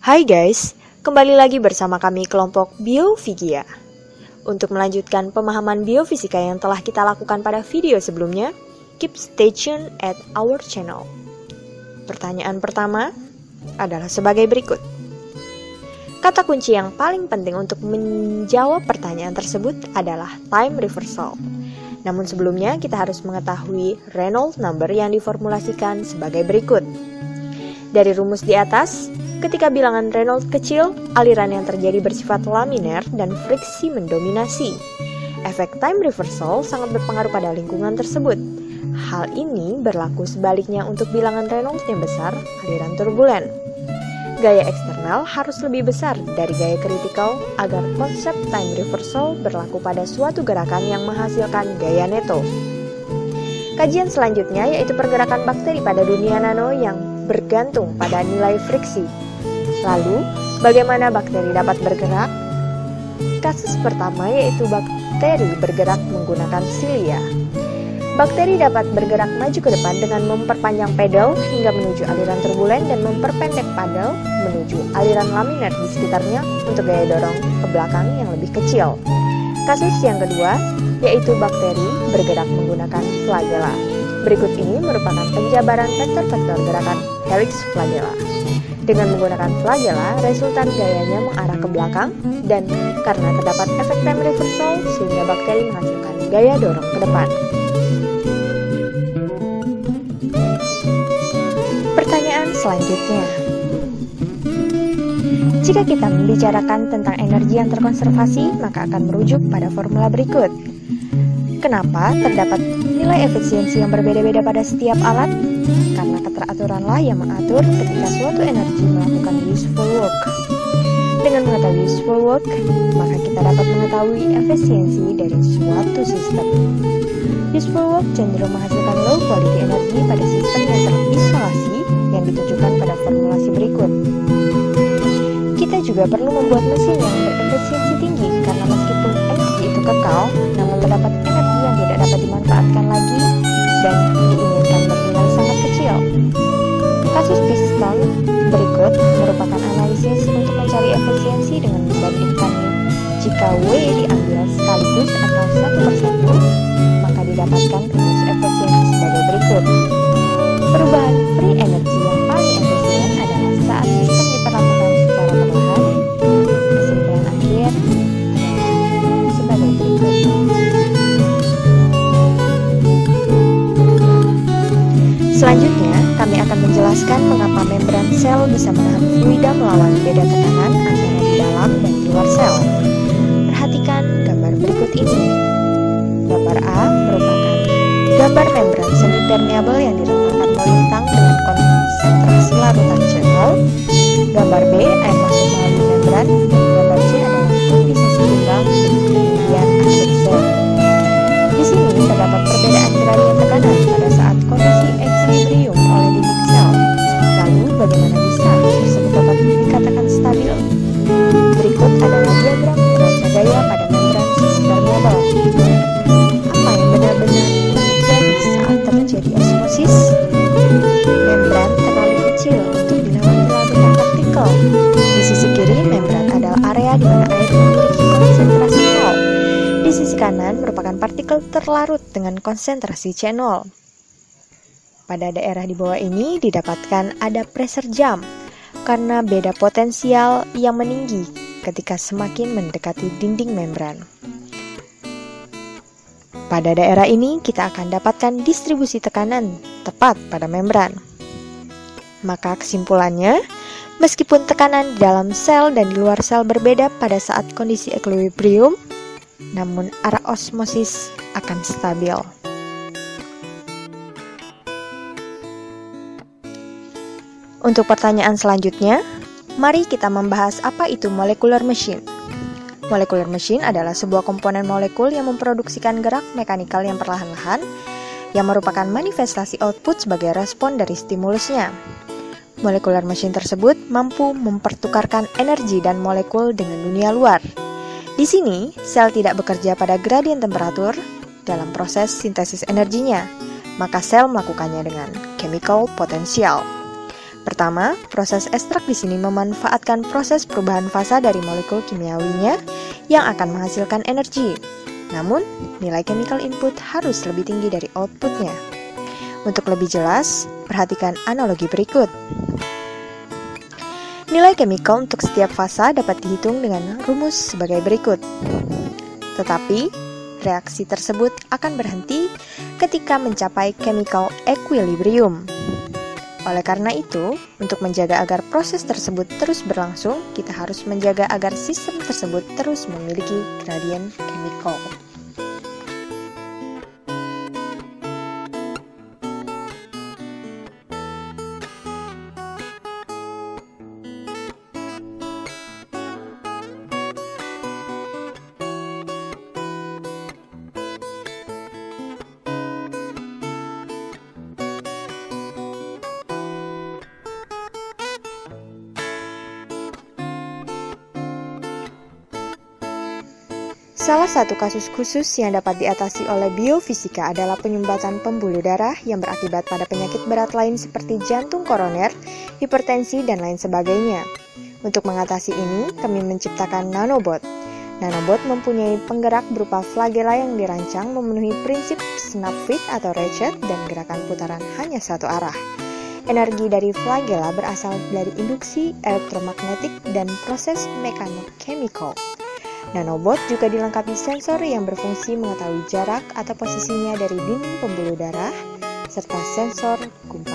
Hai guys, kembali lagi bersama kami kelompok Biofigia. Untuk melanjutkan pemahaman biofisika yang telah kita lakukan pada video sebelumnya, keep stay tuned at our channel. Pertanyaan pertama adalah sebagai berikut. Kata kunci yang paling penting untuk menjawab pertanyaan tersebut adalah time reversal. Namun sebelumnya kita harus mengetahui Reynolds number yang diformulasikan sebagai berikut. Dari rumus di atas, ketika bilangan Reynolds kecil, aliran yang terjadi bersifat laminer dan friksi mendominasi. Efek time reversal sangat berpengaruh pada lingkungan tersebut. Hal ini berlaku sebaliknya untuk bilangan Reynolds yang besar, aliran turbulen. Gaya eksternal harus lebih besar dari gaya kritikal agar konsep time reversal berlaku pada suatu gerakan yang menghasilkan gaya neto. Kajian selanjutnya yaitu pergerakan bakteri pada dunia nano yang bergantung pada nilai friksi. Lalu, bagaimana bakteri dapat bergerak? Kasus pertama yaitu bakteri bergerak menggunakan silia. Bakteri dapat bergerak maju ke depan dengan memperpanjang pedal hingga menuju aliran turbulen dan memperpendek pedal menuju aliran laminer di sekitarnya untuk gaya dorong ke belakang yang lebih kecil. Kasus yang kedua yaitu bakteri bergerak menggunakan flagella. Berikut ini merupakan penjabaran vektor-vektor gerakan helix flagella. Dengan menggunakan flagella, resultan gayanya mengarah ke belakang dan karena terdapat efek time reversal sehingga bakteri menghasilkan gaya dorong ke depan. Pertanyaan selanjutnya. Jika kita membicarakan tentang energi yang terkonservasi, maka akan merujuk pada formula berikut. Kenapa terdapat nilai efisiensi yang berbeda-beda pada setiap alat? Karena keteraturanlah yang mengatur ketika suatu energi melakukan useful work. Dengan mengetahui useful work, maka kita dapat mengetahui efisiensi dari suatu sistem. Useful work cenderung menghasilkan low quality energi pada sistem yang terisolasi yang ditunjukkan pada formulasi berikut. Kita juga perlu membuat mesin yang berefisiensi tinggi karena meskipun energi itu kekal, namun terdapat energi yang tidak dapat dimanfaatkan lagi dan diinginkan bernilai sangat kecil. Kasus piston berikut merupakan analisis untuk mencari efisiensi dengan membandingkannya. Jika W diambil sekaligus atau satu persatu, maka didapatkan rumus efisiensi sebagai berikut. Perubahan free energy yang paling efisien adalah saat sistem diperlakukan secara perlahan. Kesimpulan akhir sebagai berikut. Selanjutnya, kami akan menjelaskan mengapa membran sel bisa menahan fluida melawan beda tekanan antara di dalam dan di luar sel. Perhatikan gambar berikut ini. Gambar A merupakan gambar membran semi-permeable yang direntangkan melintang dengan konsentrasi larutan channel. Gambar B, air masuk melalui membran. Gambar C adalah kondisi seimbang ketinggian akhir sel. Di sini terdapat perbedaan gradien tekanan pada saat kondisi equilibrium oleh dinding sel. Lalu, bagaimana bisa tersebut dapat dikatakan stabil? Berikut adalah diagram neraca gaya pada membran semi-permeable. Apa yang benar-benar terjadi saat terjadi osmosis? Membran terlalu kecil untuk dilewati larutan partikel. Di sisi kiri, membran adalah area di mana air memiliki konsentrasi nol. Di sisi kanan merupakan partikel terlarut dengan konsentrasi C0. Pada daerah di bawah ini didapatkan ada pressure jump karena beda potensial yang meninggi ketika semakin mendekati dinding membran. Pada daerah ini kita akan dapatkan distribusi tekanan tepat pada membran. Maka kesimpulannya, meskipun tekanan di dalam sel dan di luar sel berbeda pada saat kondisi equilibrium, namun arah osmosis akan stabil. Untuk pertanyaan selanjutnya, mari kita membahas apa itu molecular machine. Molecular machine adalah sebuah komponen molekul yang memproduksikan gerak mekanikal yang perlahan-lahan, yang merupakan manifestasi output sebagai respon dari stimulusnya. Molecular machine tersebut mampu mempertukarkan energi dan molekul dengan dunia luar. Di sini, sel tidak bekerja pada gradien temperatur dalam proses sintesis energinya, maka sel melakukannya dengan chemical potential. Pertama, proses ekstrak di sini memanfaatkan proses perubahan fasa dari molekul kimiawinya yang akan menghasilkan energi. Namun, nilai chemical input harus lebih tinggi dari outputnya. Untuk lebih jelas, perhatikan analogi berikut. Nilai chemical untuk setiap fasa dapat dihitung dengan rumus sebagai berikut. Tetapi, reaksi tersebut akan berhenti ketika mencapai chemical equilibrium. Oleh karena itu, untuk menjaga agar proses tersebut terus berlangsung, kita harus menjaga agar sistem tersebut terus memiliki gradien chemical. Salah satu kasus khusus yang dapat diatasi oleh biofisika adalah penyumbatan pembuluh darah yang berakibat pada penyakit berat lain seperti jantung koroner, hipertensi, dan lain sebagainya. Untuk mengatasi ini, kami menciptakan nanobot. Nanobot mempunyai penggerak berupa flagela yang dirancang memenuhi prinsip snap fit atau ratchet dan gerakan putaran hanya satu arah. Energi dari flagela berasal dari induksi elektromagnetik dan proses mekanochemical. Nanobot juga dilengkapi sensor yang berfungsi mengetahui jarak atau posisinya dari dinding pembuluh darah, serta sensor gumpalan.